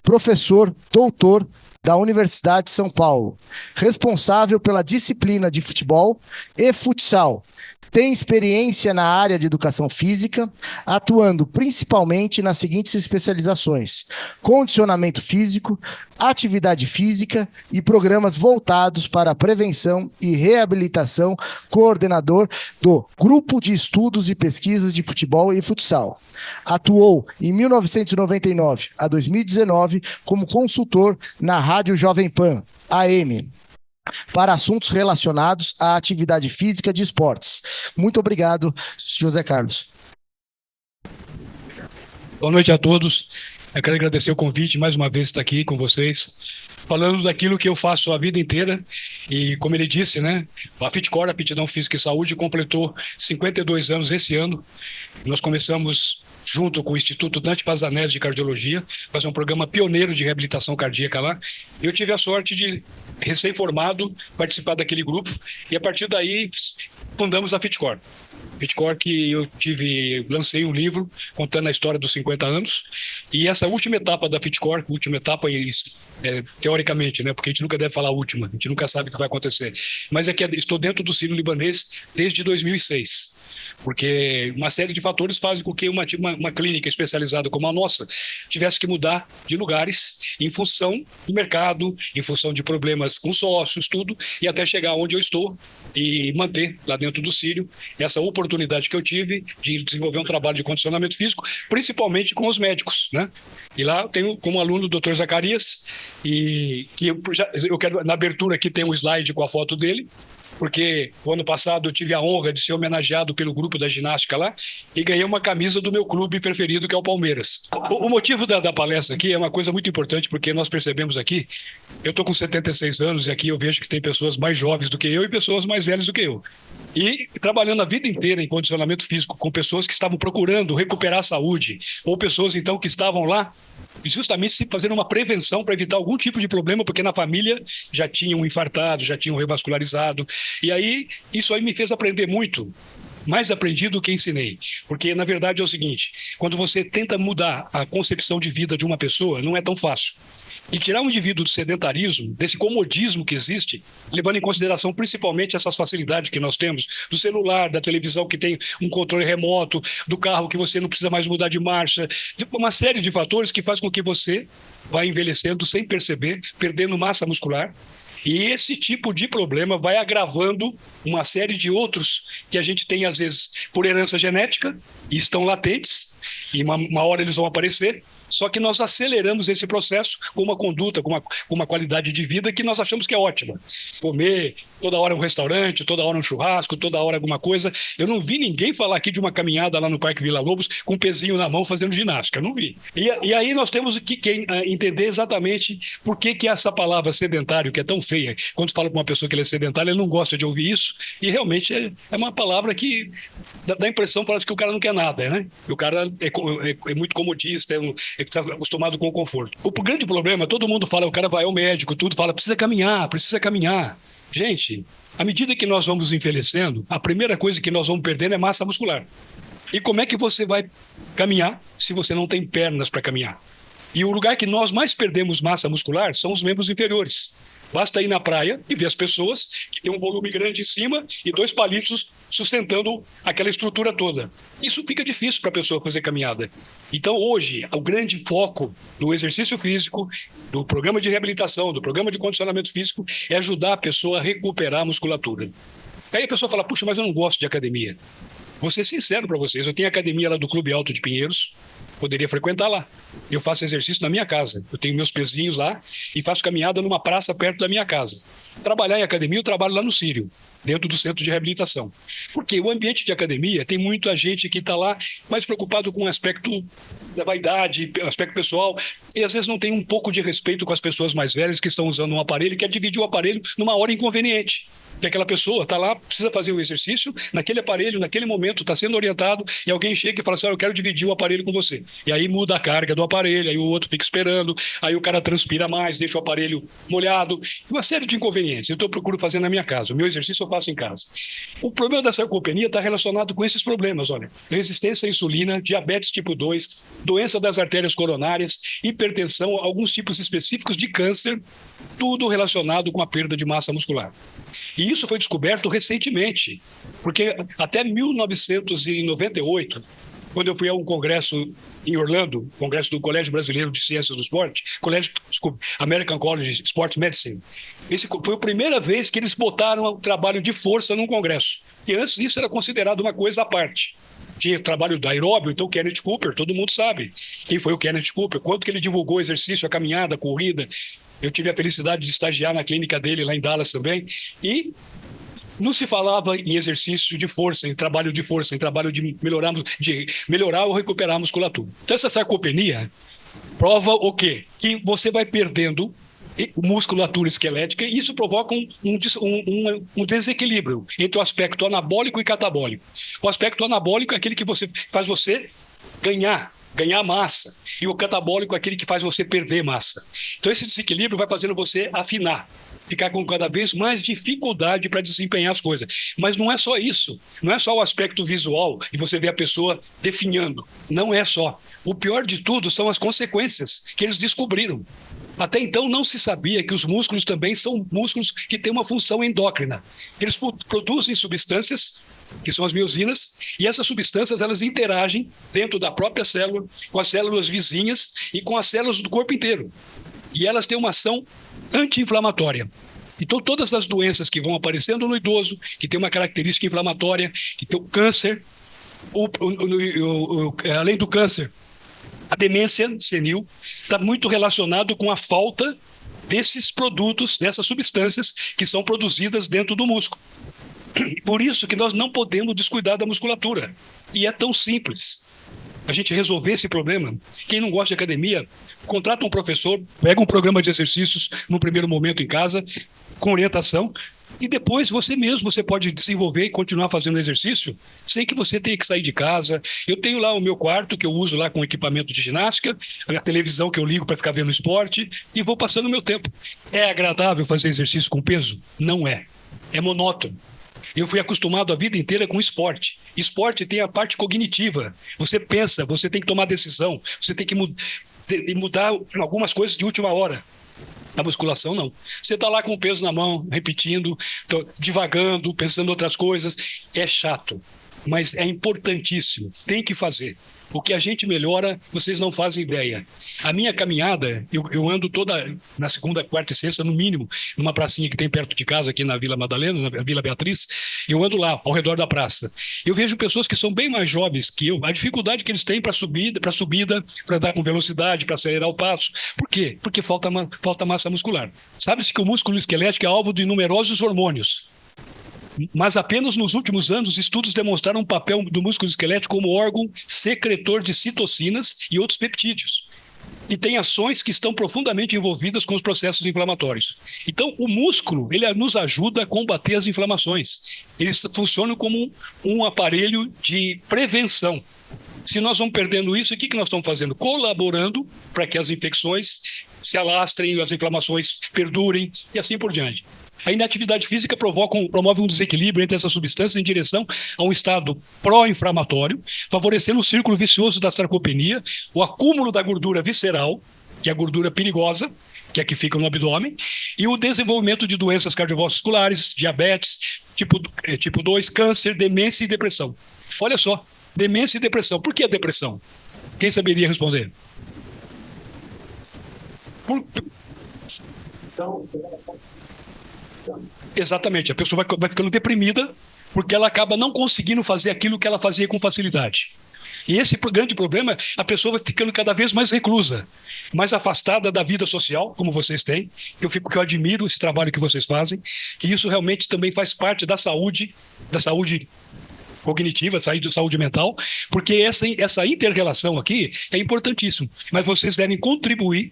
professor, doutor da Universidade de São Paulo, responsável pela disciplina de futebol e futsal. Tem experiência na área de educação física, atuando principalmente nas seguintes especializações: condicionamento físico, atividade física e programas voltados para a prevenção e reabilitação, coordenador do Grupo de Estudos e Pesquisas de Futebol e Futsal. Atuou em 1999 a 2019 como consultor na Rádio Jovem Pan, AM, para assuntos relacionados à atividade física de esportes. Muito obrigado, José Carlos. Boa noite a todos. Eu quero agradecer o convite, mais uma vez estar aqui com vocês, falando daquilo que eu faço a vida inteira. E como ele disse, né, a FitCor, Aptidão Física e Saúde, completou 52 anos esse ano. Nós começamos junto com o Instituto Dante Pazzanese de Cardiologia, fazer um programa pioneiro de reabilitação cardíaca lá. Eu tive a sorte de, recém-formado, participar daquele grupo, e a partir daí fundamos a FitCor. FitCor que lancei um livro contando a história dos 50 anos, e essa última etapa da FitCor, teoricamente, né, porque a gente nunca deve falar a última, a gente nunca sabe o que vai acontecer, mas é que estou dentro do Sírio-Libanês desde 2006. Porque uma série de fatores fazem com que uma clínica especializada como a nossa tivesse que mudar de lugares em função do mercado, em função de problemas com sócios, tudo, e até chegar onde eu estou e manter lá dentro do Sírio essa oportunidade que eu tive de desenvolver um trabalho de condicionamento físico, principalmente com os médicos, né? E lá eu tenho como aluno o Dr. Zacarias, e que eu quero, na abertura aqui tem um slide com a foto dele, porque o ano passado eu tive a honra de ser homenageado pelo grupo da ginástica lá e ganhei uma camisa do meu clube preferido, que é o Palmeiras. O motivo da palestra aqui é uma coisa muito importante, porque nós percebemos aqui, eu estou com 76 anos e aqui eu vejo que tem pessoas mais jovens do que eu e pessoas mais velhas do que eu. E trabalhando a vida inteira em condicionamento físico com pessoas que estavam procurando recuperar a saúde, ou pessoas então que estavam lá justamente se fazendo uma prevenção para evitar algum tipo de problema, porque na família já tinham infartado, já tinham revascularizado. E aí, isso aí me fez aprender muito. Mais aprendi do que ensinei. Porque, na verdade, é o seguinte: quando você tenta mudar a concepção de vida de uma pessoa, não é tão fácil. E tirar um indivíduo do sedentarismo, desse comodismo que existe, levando em consideração principalmente essas facilidades que nós temos, do celular, da televisão que tem um controle remoto, do carro que você não precisa mais mudar de marcha, de uma série de fatores que faz com que você vá envelhecendo sem perceber, perdendo massa muscular. E esse tipo de problema vai agravando uma série de outros que a gente tem, às vezes, por herança genética, e estão latentes, e uma hora eles vão aparecer. Só que nós aceleramos esse processo com uma conduta, com uma qualidade de vida que nós achamos que é ótima. Comer toda hora um restaurante, toda hora um churrasco, toda hora alguma coisa. Eu não vi ninguém falar aqui de uma caminhada lá no Parque Vila Lobos com um pezinho na mão fazendo ginástica. Eu não vi. E aí nós temos que entender exatamente por que essa palavra sedentário, que é tão feia, quando fala para uma pessoa que ele é sedentário, ele não gosta de ouvir isso. E realmente é uma palavra que dá a impressão que o cara não quer nada, né? O cara é muito comodista, está acostumado com o conforto. O grande problema, todo mundo fala, o cara vai ao médico, tudo, fala, precisa caminhar, precisa caminhar. Gente, à medida que nós vamos envelhecendo, a primeira coisa que nós vamos perdendo é massa muscular. E como é que você vai caminhar se você não tem pernas para caminhar? E o lugar que nós mais perdemos massa muscular são os membros inferiores. Basta ir na praia e ver as pessoas que tem um volume grande em cima e 2 palitos sustentando aquela estrutura toda. Isso fica difícil para a pessoa fazer caminhada. Então, hoje, o grande foco do exercício físico, do programa de reabilitação, do programa de condicionamento físico, é ajudar a pessoa a recuperar a musculatura. Aí a pessoa fala, puxa, mas eu não gosto de academia. Vou ser sincero para vocês, eu tenho academia lá do Clube Alto de Pinheiros, poderia frequentar lá. Eu faço exercício na minha casa, eu tenho meus pezinhos lá e faço caminhada numa praça perto da minha casa. Trabalhar em academia, eu trabalho lá no Sírio, dentro do centro de reabilitação. Porque o ambiente de academia tem muita gente que está lá mais preocupado com o aspecto da vaidade, aspecto pessoal, e às vezes não tem um pouco de respeito com as pessoas mais velhas que estão usando um aparelho e quer dividir o aparelho numa hora inconveniente. Que aquela pessoa está lá, precisa fazer o exercício, naquele aparelho, naquele momento, está sendo orientado, e alguém chega e fala assim, eu quero dividir o aparelho com você. e aí muda a carga do aparelho, aí o outro fica esperando, aí o cara transpira mais, deixa o aparelho molhado, uma série de inconvenientes. Então eu procuro fazer na minha casa, o meu exercício eu faço em casa. O problema da sarcopenia está relacionado com esses problemas, olha, resistência à insulina, diabetes tipo 2, doença das artérias coronárias, hipertensão, alguns tipos específicos de câncer, tudo relacionado com a perda de massa muscular. E isso foi descoberto recentemente, porque até 1998, quando eu fui a um congresso em Orlando, congresso do Colégio Brasileiro de Ciências do Esporte, American College Sports Medicine, esse foi a primeira vez que eles botaram o trabalho de força num congresso. E antes disso era considerado uma coisa à parte. Tinha trabalho do aeróbio, então o Kenneth Cooper, todo mundo sabe quem foi o Kenneth Cooper, quanto que ele divulgou o exercício, a caminhada, a corrida. Eu tive a felicidade de estagiar na clínica dele lá em Dallas também, e não se falava em exercício de força, em trabalho de força, em trabalho de melhorar ou recuperar a musculatura. Então essa sarcopenia prova o quê? Que você vai perdendo musculatura esquelética e isso provoca um desequilíbrio entre o aspecto anabólico e catabólico. O aspecto anabólico é aquele que faz você ganhar massa, e o catabólico é aquele que faz você perder massa. Então esse desequilíbrio vai fazendo você afinar, ficar com cada vez mais dificuldade para desempenhar as coisas. Mas não é só isso, não é só o aspecto visual e você vê a pessoa definhando, não é só. O pior de tudo são as consequências que eles descobriram. Até então não se sabia que os músculos também são músculos que têm uma função endócrina. Eles produzem substâncias, que são as miosinas, e essas substâncias elas interagem dentro da própria célula, com as células vizinhas e com as células do corpo inteiro. E elas têm uma ação anti-inflamatória. Então todas as doenças que vão aparecendo no idoso, que tem uma característica inflamatória, que tem o câncer, além do câncer, a demência senil está muito relacionado com a falta desses produtos, dessas substâncias que são produzidas dentro do músculo. Por isso que nós não podemos descuidar da musculatura. E é tão simples a gente resolver esse problema. Quem não gosta de academia, contrata um professor, pega um programa de exercícios no primeiro momento em casa, com orientação, e depois você pode desenvolver e continuar fazendo exercício sem que você tenha que sair de casa. Eu tenho lá o meu quarto, que eu uso lá com equipamento de ginástica, a televisão que eu ligo para ficar vendo esporte, e vou passando o meu tempo. É agradável fazer exercício com peso? Não é. É monótono. Eu fui acostumado a vida inteira com esporte. Esporte tem a parte cognitiva. Você pensa, você tem que tomar decisão, você tem que mudar algumas coisas de última hora. Na musculação, não. Você está lá com o peso na mão, repetindo, divagando, pensando em outras coisas. É chato, mas é importantíssimo. Tem que fazer. O que a gente melhora, vocês não fazem ideia. A minha caminhada, eu ando toda na segunda, quarta e sexta, no mínimo, numa pracinha que tem perto de casa, aqui na Vila Madalena, na Vila Beatriz. Eu ando lá, ao redor da praça. Eu vejo pessoas que são bem mais jovens que eu, a dificuldade que eles têm para subida, para andar com velocidade, para acelerar o passo. Por quê? Porque falta massa muscular. Sabe-se que o músculo esquelético é alvo de numerosos hormônios. Mas apenas nos últimos anos, estudos demonstraram o papel do músculo esquelético como órgão secretor de citocinas e outros peptídeos. E tem ações que estão profundamente envolvidas com os processos inflamatórios. Então, o músculo, ele nos ajuda a combater as inflamações. Eles funcionam como um aparelho de prevenção. Se nós vamos perdendo isso, o que nós estamos fazendo? Colaborando para que as infecções se alastrem, as inflamações perdurem e assim por diante. A inatividade física promove um desequilíbrio entre essas substâncias em direção a um estado pró-inflamatório, favorecendo o círculo vicioso da sarcopenia, o acúmulo da gordura visceral, que é a gordura perigosa, que é a que fica no abdômen, e o desenvolvimento de doenças cardiovasculares, diabetes, tipo 2, câncer, demência e depressão. Olha só, demência e depressão. Por que a depressão? Quem saberia responder? Exatamente, a pessoa vai ficando deprimida porque ela acaba não conseguindo fazer aquilo que ela fazia com facilidade. E esse grande problema, a pessoa vai ficando cada vez mais reclusa, mais afastada da vida social, como vocês têm, que eu admiro esse trabalho que vocês fazem, que isso realmente também faz parte da saúde cognitiva, saúde mental, porque essa inter-relação aqui é importantíssima, mas vocês devem contribuir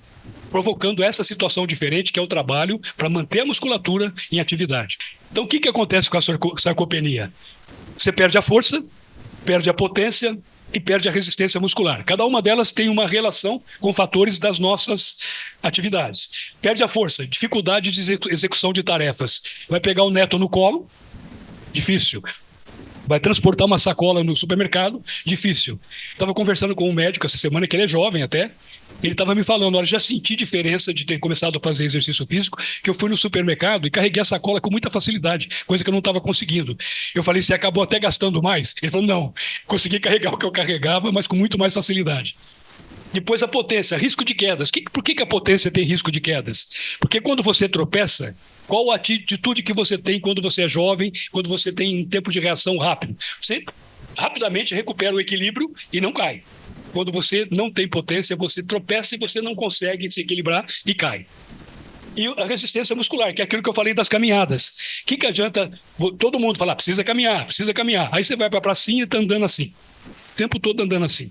provocando essa situação diferente, que é o trabalho para manter a musculatura em atividade. Então, o que acontece com a sarcopenia? Você perde a força, perde a potência, e perde a resistência muscular. Cada uma delas tem uma relação com fatores das nossas atividades. Perde a força, dificuldade de execução de tarefas. Vai pegar o neto no colo, difícil. Vai transportar uma sacola no supermercado, difícil. Estava conversando com um médico essa semana, que ele é jovem até, ele estava me falando, olha, já senti diferença de ter começado a fazer exercício físico, que eu fui no supermercado e carreguei a sacola com muita facilidade, coisa que eu não estava conseguindo. Eu falei, você acabou até gastando mais? Ele falou, não, consegui carregar o que eu carregava, mas com muito mais facilidade. Depois a potência, risco de quedas. Por que a potência tem risco de quedas? Porque quando você tropeça, qual a atitude que você tem quando você é jovem, quando você tem um tempo de reação rápido? Você rapidamente recupera o equilíbrio e não cai. Quando você não tem potência, você tropeça e você não consegue se equilibrar e cai. E a resistência muscular, que é aquilo que eu falei das caminhadas. O que adianta todo mundo falar, precisa caminhar, precisa caminhar. Aí você vai para a pracinha e está andando assim. O tempo todo andando assim.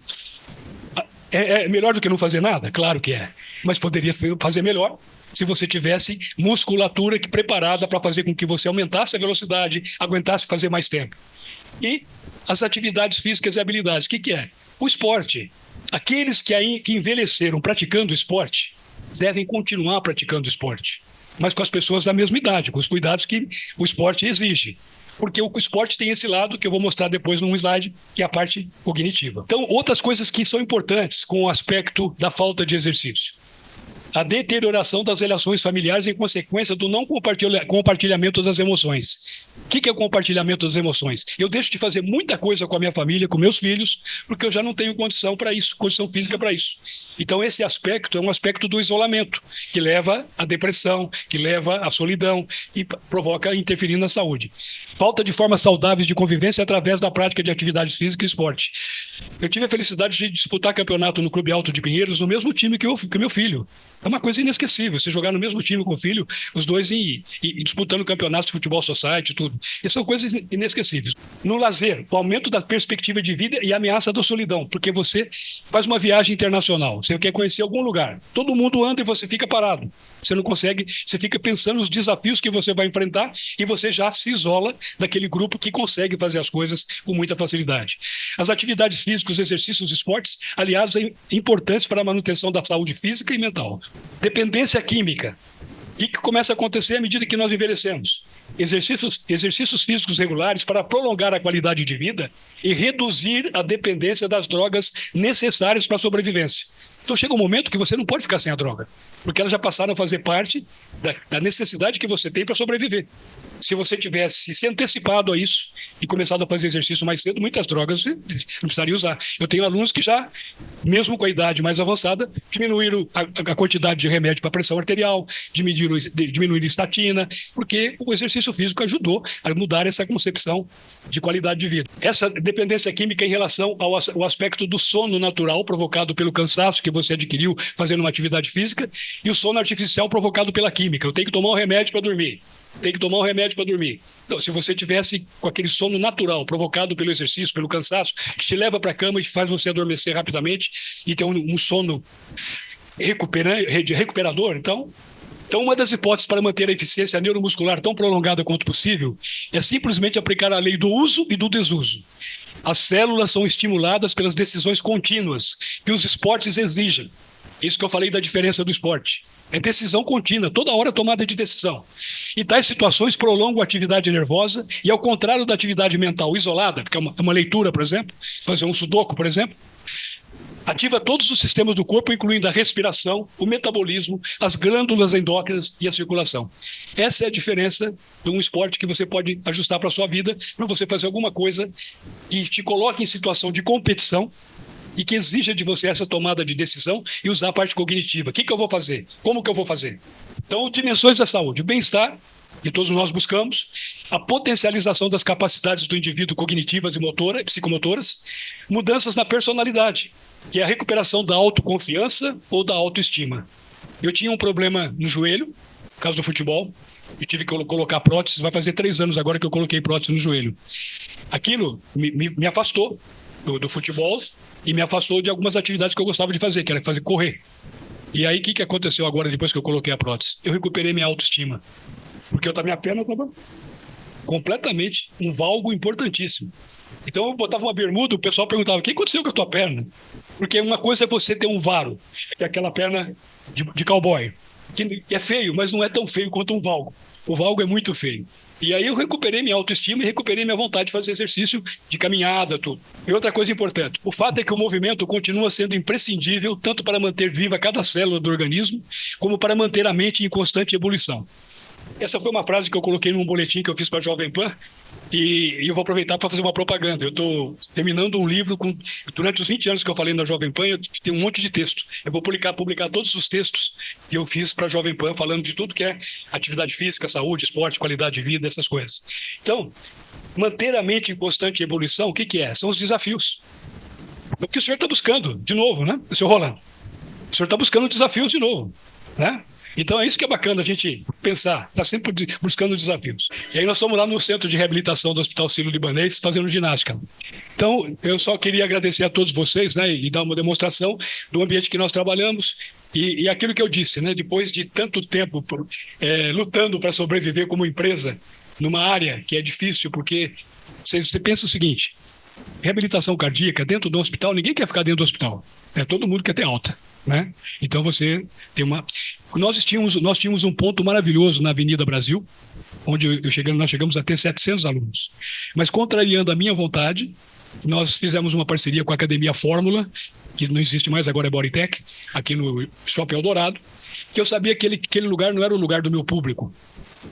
É melhor do que não fazer nada? Claro que é. Mas poderia fazer melhor se você tivesse musculatura preparada para fazer com que você aumentasse a velocidade, aguentasse fazer mais tempo. E as atividades físicas e habilidades. O que é? O esporte. Aqueles que envelheceram praticando esporte devem continuar praticando esporte, mas com as pessoas da mesma idade, com os cuidados que o esporte exige. Porque o esporte tem esse lado que eu vou mostrar depois num slide, que é a parte cognitiva. Então, outras coisas que são importantes com o aspecto da falta de exercício. A deterioração das relações familiares em consequência do não compartilhamento das emoções. O que é o compartilhamento das emoções? Eu deixo de fazer muita coisa com a minha família, com meus filhos, porque eu já não tenho condição para isso, condição física para isso. Então esse aspecto é um aspecto do isolamento, que leva à depressão, que leva à solidão e provoca interferir na saúde. Falta de formas saudáveis de convivência através da prática de atividades físicas e esporte. Eu tive a felicidade de disputar campeonato no Clube Alto de Pinheiros, no mesmo time que meu filho. É uma coisa inesquecível, você jogar no mesmo time com o filho, os dois e disputando campeonatos de futebol society e tudo. Essas são coisas inesquecíveis. No lazer, o aumento da perspectiva de vida e a ameaça da solidão, porque você faz uma viagem internacional, você quer conhecer algum lugar, todo mundo anda e você fica parado. Você não consegue, você fica pensando nos desafios que você vai enfrentar e você já se isola daquele grupo que consegue fazer as coisas com muita facilidade. As atividades físicas, os exercícios, os esportes, aliás, são importantes para a manutenção da saúde física e mental. Dependência química. O que começa a acontecer à medida que nós envelhecemos? Exercícios físicos regulares para prolongar a qualidade de vida e reduzir a dependência das drogas necessárias para a sobrevivência. Então chega um momento que você não pode ficar sem a droga, porque elas já passaram a fazer parte da necessidade que você tem para sobreviver. Se você tivesse se antecipado a isso e começado a fazer exercício mais cedo, muitas drogas você não precisaria usar. Eu tenho alunos que já, mesmo com a idade mais avançada, diminuíram a quantidade de remédio para pressão arterial, diminuíram estatina, porque o exercício físico ajudou a mudar essa concepção de qualidade de vida. Essa dependência química em relação ao aspecto do sono natural provocado pelo cansaço que você adquiriu fazendo uma atividade física e o sono artificial provocado pela química. Eu tenho que tomar um remédio para dormir. Tem que tomar um remédio para dormir. Então, se você tivesse com aquele sono natural provocado pelo exercício, pelo cansaço, que te leva para a cama e faz você adormecer rapidamente e ter um sono recuperador, então uma das hipóteses para manter a eficiência neuromuscular tão prolongada quanto possível é simplesmente aplicar a lei do uso e do desuso. As células são estimuladas pelas decisões contínuas que os esportes exigem. Isso que eu falei da diferença do esporte. É decisão contínua, toda hora tomada de decisão. E tais situações prolongam a atividade nervosa e, ao contrário da atividade mental isolada, que é uma leitura, por exemplo, fazer um sudoku, por exemplo, ativa todos os sistemas do corpo, incluindo a respiração, o metabolismo, as glândulas endócrinas e a circulação. Essa é a diferença de um esporte que você pode ajustar para a sua vida, para você fazer alguma coisa que te coloque em situação de competição e que exija de você essa tomada de decisão e usar a parte cognitiva. O que eu vou fazer? Como que eu vou fazer? Então, dimensões da saúde. O bem-estar, que todos nós buscamos, a potencialização das capacidades do indivíduo cognitivas e psicomotoras, mudanças na personalidade, que é a recuperação da autoconfiança ou da autoestima. Eu tinha um problema no joelho, por causa do futebol, eu tive que colocar prótese, vai fazer 3 anos agora que eu coloquei prótese no joelho. Aquilo me afastou do futebol e me afastou de algumas atividades que eu gostava de fazer, que era correr. E aí, o que aconteceu agora, depois que eu coloquei a prótese? Eu recuperei minha autoestima. Porque minha perna estava completamente um valgo importantíssimo. Então eu botava uma bermuda, o pessoal perguntava: o que aconteceu com a tua perna? Porque uma coisa é você ter um varo, que é aquela perna de cowboy, que é feio, mas não é tão feio quanto um valgo. O valgo é muito feio. E aí eu recuperei minha autoestima e recuperei minha vontade de fazer exercício, de caminhada, tudo. E outra coisa importante, o fato é que o movimento continua sendo imprescindível tanto para manter viva cada célula do organismo, como para manter a mente em constante ebulição. Essa foi uma frase que eu coloquei num boletim que eu fiz para a Jovem Pan e eu vou aproveitar para fazer uma propaganda. Eu estou terminando um livro durante os 20 anos que eu falei na Jovem Pan, eu tenho um monte de texto. Eu vou publicar todos os textos que eu fiz para a Jovem Pan, falando de tudo que é atividade física, saúde, esporte, qualidade de vida, essas coisas. Então, manter a mente em constante ebulição, o que que é? São os desafios. O que o senhor está buscando, de novo, né, senhor Rolando? O senhor está buscando desafios de novo, né? Então é isso que é bacana a gente pensar, está sempre buscando desafios. E aí nós estamos lá no centro de reabilitação do Hospital Sírio-Libanês fazendo ginástica. Então eu só queria agradecer a todos vocês, né, e dar uma demonstração do ambiente que nós trabalhamos e aquilo que eu disse, né, depois de tanto tempo lutando para sobreviver como empresa numa área que é difícil, porque você pensa o seguinte: reabilitação cardíaca dentro do hospital, ninguém quer ficar dentro do hospital, todo mundo quer ter alta, né? Então você tem uma... Nós tínhamos um ponto maravilhoso na Avenida Brasil, onde nós chegamos a ter 700 alunos. Mas contrariando a minha vontade, nós fizemos uma parceria com a Academia Fórmula, que não existe mais, agora é Bodytech, aqui no Shopping Eldorado, que eu sabia que aquele lugar não era o lugar do meu público.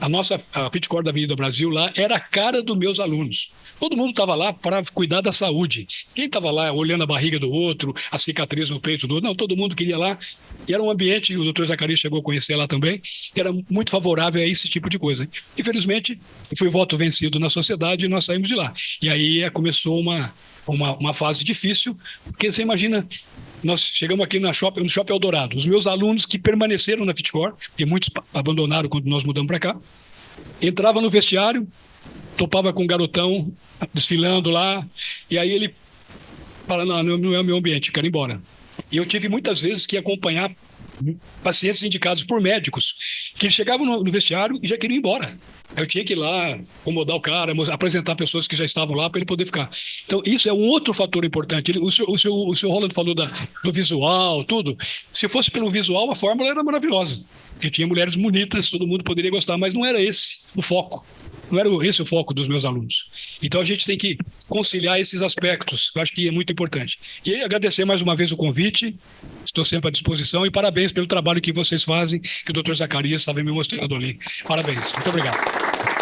A Fitcore da Avenida Brasil lá era a cara dos meus alunos. Todo mundo estava lá para cuidar da saúde. Quem estava lá olhando a barriga do outro, a cicatriz no peito do outro? Não, todo mundo queria lá. E era um ambiente, o Dr. Zacarias chegou a conhecer lá também, que era muito favorável a esse tipo de coisa. Infelizmente, foi voto vencido na sociedade e nós saímos de lá. E aí começou uma fase difícil, porque você imagina... Nós chegamos aqui no Shopping Eldorado. Os meus alunos que permaneceram na Fitcore, porque muitos abandonaram quando nós mudamos para cá, entrava no vestiário, topava com um garotão desfilando lá, e aí ele fala: não é o meu ambiente, quero ir embora. E eu tive muitas vezes que acompanhar pacientes indicados por médicos, que eles chegavam no vestiário e já queriam ir embora. Eu tinha que ir lá, acomodar o cara, apresentar pessoas que já estavam lá para ele poder ficar. Então, isso é um outro fator importante. O senhor Roland falou do visual, tudo. Se fosse pelo visual, a fórmula era maravilhosa. Eu tinha mulheres bonitas, todo mundo poderia gostar, mas não era esse o foco. Não era esse o foco dos meus alunos. Então, a gente tem que conciliar esses aspectos, que eu acho que é muito importante. E agradecer mais uma vez o convite, estou sempre à disposição, e parabéns pelo trabalho que vocês fazem, que o Dr. Zacarias estava me mostrando ali. Parabéns. Muito obrigado.